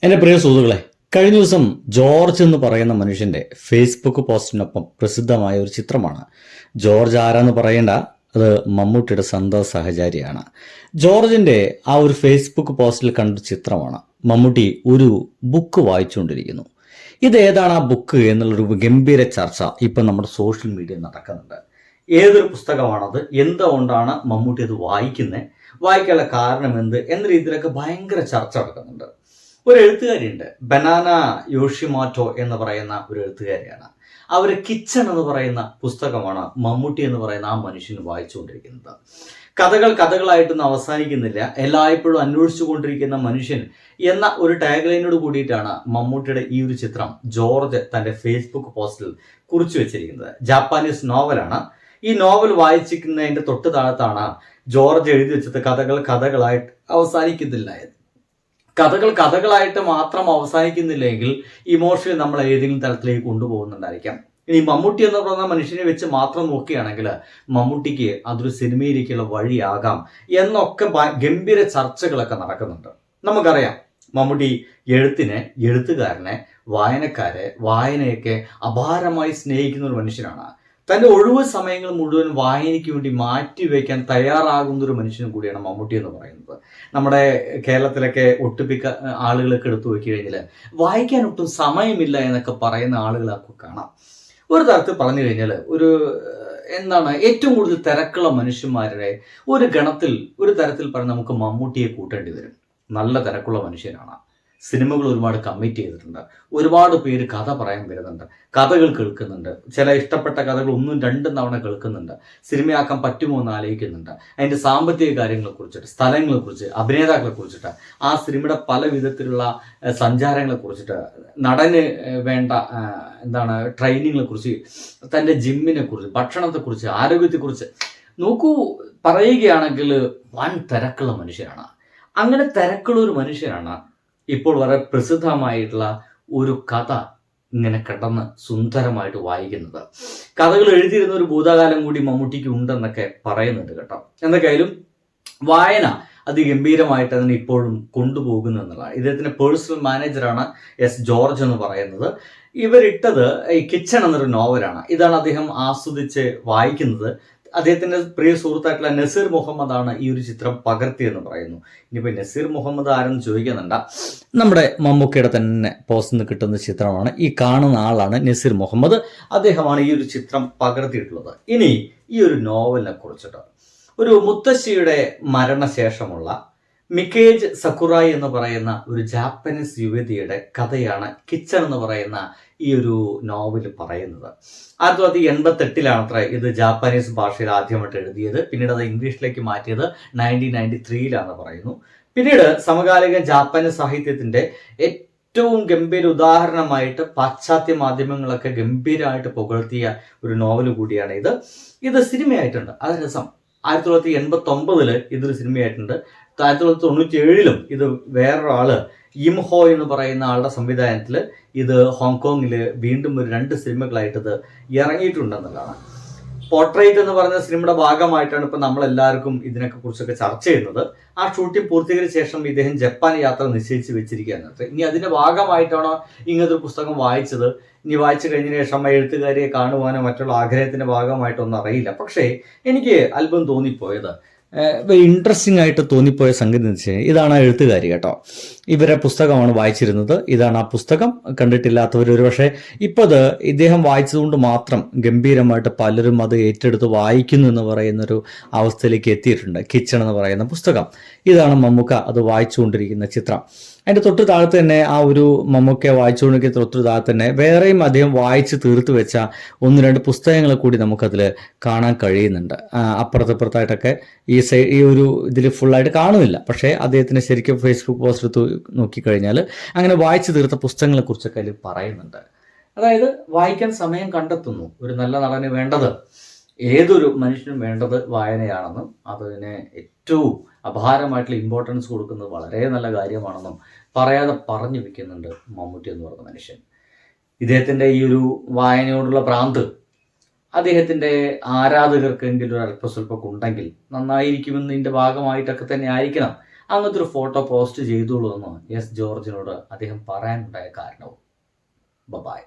എൻ്റെ പ്രിയ സുഹൃത്തുക്കളെ, കഴിഞ്ഞ ദിവസം ജോർജ് എന്ന് പറയുന്ന മനുഷ്യൻ്റെ ഫേസ്ബുക്ക് പോസ്റ്റിനൊപ്പം പ്രസിദ്ധമായ ഒരു ചിത്രമാണ്. ജോർജ് ആരാന്ന് പറയേണ്ട, അത് മമ്മൂട്ടിയുടെ സ്വന്തം സഹചാരിയാണ്. ജോർജിൻ്റെ ആ ഒരു ഫേസ്ബുക്ക് പോസ്റ്റിൽ കണ്ട ചിത്രമാണ്. മമ്മൂട്ടി ഒരു ബുക്ക് വായിച്ചുകൊണ്ടിരിക്കുന്നു. ഇതേതാണ് ആ ബുക്ക് എന്നുള്ളൊരു ഗംഭീര ചർച്ച ഇപ്പം നമ്മുടെ സോഷ്യൽ മീഡിയയിൽ നടക്കുന്നുണ്ട്. ഏതൊരു പുസ്തകമാണത്, എന്തുകൊണ്ടാണ് മമ്മൂട്ടി അത് വായിക്കുന്നത്, വായിക്കാനുള്ള കാരണം എന്ത് എന്ന രീതിയിലൊക്കെ ഭയങ്കര ചർച്ച നടക്കുന്നുണ്ട്. ഒരു എഴുത്തുകാരിയുണ്ട്, ബനാന യോഷിമാറ്റോ എന്ന് പറയുന്ന ഒരു എഴുത്തുകാരിയാണ്. അവർ കിച്ചൺ എന്ന് പറയുന്ന പുസ്തകമാണ് മമ്മൂട്ടി എന്ന് പറയുന്ന ആ മനുഷ്യൻ വായിച്ചുകൊണ്ടിരിക്കുന്നത്. കഥകൾ കഥകളായിട്ടൊന്നും അവസാനിക്കുന്നില്ല, എല്ലായ്പ്പോഴും അന്വേഷിച്ചു കൊണ്ടിരിക്കുന്ന മനുഷ്യൻ എന്ന ഒരു ടാഗ് ലൈനോട് കൂടിയിട്ടാണ് മമ്മൂട്ടിയുടെ ഈ ഒരു ചിത്രം ജോർജ് തൻ്റെ ഫേസ്ബുക്ക് പോസ്റ്റിൽ കുറിച്ചു വെച്ചിരിക്കുന്നത്. ജാപ്പാനീസ് നോവലാണ്. ഈ നോവൽ വായിച്ചിരിക്കുന്നതിൻ്റെ തൊട്ട് താഴത്താണ് ജോർജ് എഴുതി വെച്ചത് കഥകൾ കഥകളായിട്ട് അവസാനിക്കുന്നില്ല. കഥകൾ കഥകളായിട്ട് മാത്രം അവസാനിക്കുന്നില്ലെങ്കിൽ ഇമോഷണലി നമ്മൾ ഏതെങ്കിലും തലത്തിലേക്ക് കൊണ്ടുപോകുന്നുണ്ടായിരിക്കാം. ഇനി മമ്മൂട്ടി എന്ന് പറയുന്ന മനുഷ്യനെ വെച്ച് മാത്രം നോക്കുകയാണെങ്കിൽ മമ്മൂട്ടിക്ക് അതൊരു സിനിമയിലേക്കുള്ള വഴിയാകാം എന്നൊക്കെ ഗംഭീര ചർച്ചകളൊക്കെ നടക്കുന്നുണ്ട്. നമുക്കറിയാം, മമ്മൂട്ടി എഴുത്തിനെ, എഴുത്തുകാരനെ, വായനക്കാരെ, വായനയൊക്കെ അപാരമായി സ്നേഹിക്കുന്ന ഒരു മനുഷ്യനാണ്. തൻ്റെ ഒഴിവ് സമയങ്ങൾ മുഴുവൻ വായനയ്ക്ക് വേണ്ടി മാറ്റിവെക്കാൻ തയ്യാറാകുന്ന ഒരു മനുഷ്യനും കൂടിയാണ് മമ്മൂട്ടി എന്ന് പറയുന്നത്. നമ്മുടെ കേരളത്തിലൊക്കെ ഒട്ടുമിക്ക ആളുകളൊക്കെ എടുത്തു നോക്കി കഴിഞ്ഞാൽ വായിക്കാൻ ഒട്ടും സമയമില്ല എന്നൊക്കെ പറയുന്ന ആളുകളൊക്കെ കാണാം. ഒരു തരത്തിൽ പറഞ്ഞു കഴിഞ്ഞാൽ ഏറ്റവും കൂടുതൽ തിരക്കുള്ള മനുഷ്യന്മാരുടെ ഒരു ഗണത്തിൽ ഒരു തരത്തിൽ പറഞ്ഞ് നമുക്ക് മമ്മൂട്ടിയെ കൂട്ടേണ്ടി വരും. നല്ല തിരക്കുള്ള മനുഷ്യനാണ്. സിനിമകൾ ഒരുപാട് കമ്മിറ്റ് ചെയ്തിട്ടുണ്ട്. ഒരുപാട് പേര് കഥ പറയാൻ വരുന്നുണ്ട്, കഥകൾ കേൾക്കുന്നുണ്ട്. ചില ഇഷ്ടപ്പെട്ട കഥകൾ 1-2 തവണ കേൾക്കുന്നുണ്ട്. സിനിമയാക്കാൻ പറ്റുമോ എന്ന് ആലോചിക്കുന്നുണ്ട്. അതിൻ്റെ സാമ്പത്തിക കാര്യങ്ങളെക്കുറിച്ചിട്ട്, സ്ഥലങ്ങളെക്കുറിച്ച്, അഭിനേതാക്കളെക്കുറിച്ചിട്ട്, ആ സിനിമയുടെ പല വിധത്തിലുള്ള സഞ്ചാരങ്ങളെക്കുറിച്ചിട്ട്, നടന് വേണ്ട ട്രെയിനിങ്ങിനെ കുറിച്ച്, തൻ്റെ ജിമ്മിനെ കുറിച്ച്, ഭക്ഷണത്തെക്കുറിച്ച്, ആരോഗ്യത്തെക്കുറിച്ച് നോക്കൂ. പറയുകയാണെങ്കിൽ വൻ തിരക്കുള്ള മനുഷ്യനാണ്. അങ്ങനെ തിരക്കുള്ള ഒരു മനുഷ്യനാണ് ഇപ്പോൾ വളരെ പ്രസിദ്ധമായിട്ടുള്ള ഒരു കഥ ഇങ്ങനെ കിടന്ന് സുന്ദരമായിട്ട് വായിക്കുന്നത്. കഥകൾ എഴുതിയിരുന്ന ഒരു ഭൂതകാലം കൂടി മമ്മൂട്ടിക്ക് ഉണ്ടെന്നൊക്കെ പറയുന്നുണ്ട് കേട്ടോ. എന്തൊക്കെയായാലും വായന അതിഗംഭീരമായിട്ട് അതിനെ ഇപ്പോഴും കൊണ്ടുപോകുന്നു എന്നുള്ളതാണ്. ഇദ്ദേഹത്തിൻ്റെ പേഴ്സണൽ മാനേജറാണ് എസ് ജോർജ് എന്ന് പറയുന്നത്. ഇവരിട്ടത് ഈ കിച്ചൺ എന്നൊരു നോവലാണ്. ഇതാണ് അദ്ദേഹം ആസ്വദിച്ച് വായിക്കുന്നത്. അദ്ദേഹത്തിൻ്റെ പ്രിയ സുഹൃത്തായിട്ടുള്ള നസീർ മുഹമ്മദാണ് ഈ ഒരു ചിത്രം പകർത്തിയെന്ന് പറയുന്നു. ഇനിയിപ്പോൾ നസീർ മുഹമ്മദ് ആരെന്ന് ചോദിക്കുന്നുണ്ട, നമ്മുടെ മമ്മൂക്കയുടെ തന്നെ പോസ്റ്റിൽ നിന്ന് കിട്ടുന്ന ചിത്രമാണ്. ഈ കാണുന്ന ആളാണ് നസീർ മുഹമ്മദ്. അദ്ദേഹമാണ് ഈ ഒരു ചിത്രം പകർത്തിയിട്ടുള്ളത്. ഇനി ഈ ഒരു നോവലിനെ കുറിച്ചിട്ട്, ഒരു മുത്തശ്ശിയുടെ മരണശേഷമുള്ള മിക്കേജ് സക്കുറായി എന്ന് പറയുന്ന ഒരു ജാപ്പനീസ് യുവതിയുടെ കഥയാണ് കിച്ചൺ എന്ന് പറയുന്ന ഈ ഒരു നോവൽ പറയുന്നത്. 1988 ഇത് ജാപ്പനീസ് ഭാഷയിൽ ആദ്യമായിട്ട് എഴുതിയത്. പിന്നീട് അത് ഇംഗ്ലീഷിലേക്ക് മാറ്റിയത് 1993 പറയുന്നു. പിന്നീട് സമകാലിക ജാപ്പനീസ് സാഹിത്യത്തിന്റെ ഏറ്റവും ഗംഭീര ഉദാഹരണമായിട്ട് പാശ്ചാത്യ മാധ്യമങ്ങളൊക്കെ ഗംഭീരമായിട്ട് പുകഴ്ത്തിയ ഒരു നോവൽ കൂടിയാണ് ഇത്. ഇത് സിനിമയായിട്ടുണ്ട്. അത് രസം. 1989 ഇതൊരു സിനിമയായിട്ടുണ്ട്. 1997 ഇത് വേറൊരാള് ഇംഹോ എന്ന് പറയുന്ന ആളുടെ സംവിധാനത്തിൽ ഇത് ഹോങ്കോങ്ങിൽ വീണ്ടും ഒരു 2 സിനിമകളായിട്ട് ഇത് ഇറങ്ങിയിട്ടുണ്ടെന്നുള്ളതാണ്. പോർട്രേറ്റ് എന്ന് പറയുന്ന സിനിമയുടെ ഭാഗമായിട്ടാണ് ഇപ്പം നമ്മളെല്ലാവർക്കും ഇതിനൊക്കെ കുറിച്ചൊക്കെ ചർച്ച ചെയ്യുന്നത്. ആ ഷൂട്ടിംഗ് പൂർത്തീകരിച്ച ശേഷം ഇദ്ദേഹം ജപ്പാൻ യാത്ര നിശ്ചയിച്ച് വെച്ചിരിക്കുകയാണ്. ഇനി അതിൻ്റെ ഭാഗമായിട്ടാണോ ഇങ്ങനത്തെ ഒരു പുസ്തകം വായിച്ചത്, ഇനി വായിച്ചു കഴിഞ്ഞതിന് ശേഷം എഴുത്തുകാരിയെ കാണുവാനോ മറ്റുള്ള ആഗ്രഹത്തിൻ്റെ ഭാഗമായിട്ടൊന്നും അറിയില്ല. പക്ഷേ എനിക്ക് അത്ഭുതം തോന്നിപ്പോയത്, ഇൻട്രസ്റ്റിംഗ് ആയിട്ട് തോന്നിപ്പോയ സംഗതി എന്ന് വെച്ചാൽ ഇതാണ് ആ എഴുത്തുകാരി കേട്ടോ. ഇവരെ പുസ്തകമാണ് വായിച്ചിരുന്നത്. ഇതാണ് ആ പുസ്തകം. കണ്ടിട്ടില്ലാത്തവർ ഒരു പക്ഷേ ഇപ്പോൾ അത് ഇദ്ദേഹം വായിച്ചതുകൊണ്ട് മാത്രം ഗംഭീരമായിട്ട് പലരും അത് ഏറ്റെടുത്ത് വായിക്കുന്നു എന്ന് പറയുന്നൊരു അവസ്ഥയിലേക്ക് എത്തിയിട്ടുണ്ട്. കിച്ചൺ എന്ന് പറയുന്ന പുസ്തകം. ഇതാണ് മമ്മൂക്ക അത് വായിച്ചുകൊണ്ടിരിക്കുന്ന ചിത്രം. അതിൻ്റെ തൊട്ട് താഴത്ത് തന്നെ ആ ഒരു മമ്മൂക്ക വായിച്ചുകൊണ്ടിരിക്കുന്ന തൊട്ട് താഴത്ത് തന്നെ വേറെയും അദ്ദേഹം വായിച്ച് തീർത്ത് വെച്ച 1-2 പുസ്തകങ്ങൾ കൂടി നമുക്കതിൽ കാണാൻ കഴിയുന്നുണ്ട്. അപ്പുറത്തപ്പുറത്തായിട്ടൊക്കെ ഈ ഒരു ഇതിൽ ഫുള്ളായിട്ട് കാണുന്നില്ല. പക്ഷേ അദ്ദേഹത്തിന് ശരിക്കും ഫേസ്ബുക്ക് പോസ്റ്റ് നോക്കിക്കഴിഞ്ഞാൽ അങ്ങനെ വായിച്ചു തീർത്ത പുസ്തകങ്ങളെ കുറിച്ചൊക്കെ അതിൽ പറയുന്നുണ്ട്. അതായത് വായിക്കാൻ സമയം കണ്ടെത്തുന്നു. ഒരു നല്ല നടന് വേണ്ടത്, ഏതൊരു മനുഷ്യനും വേണ്ടത് വായനയാണെന്നും അതിന് ഏറ്റവും അപാരമായിട്ടുള്ള ഇമ്പോർട്ടൻസ് കൊടുക്കുന്നത് വളരെ നല്ല കാര്യമാണെന്നും പറയാതെ പറഞ്ഞു വെക്കുന്നുണ്ട് മമ്മൂട്ടി എന്ന് പറയുന്ന മനുഷ്യൻ. ഇദ്ദേഹത്തിൻ്റെ ഈ ഒരു വായനയോടുള്ള ഭ്രാന്ത് അദ്ദേഹത്തിൻ്റെ ആരാധകർക്കെങ്കിലും ഒരു അല്പസ്വല്പമൊക്കെ ഉണ്ടെങ്കിൽ നന്നായിരിക്കുമെന്നതിൻ്റെ ഭാഗമായിട്ടൊക്കെ തന്നെ ആയിരിക്കണം അങ്ങനത്തെ ഒരു ഫോട്ടോ പോസ്റ്റ് ചെയ്തോളൂ എന്ന് എസ് ജോർജിനോട് അദ്ദേഹം പറയാനുണ്ടായ കാരണവും. ബൈ.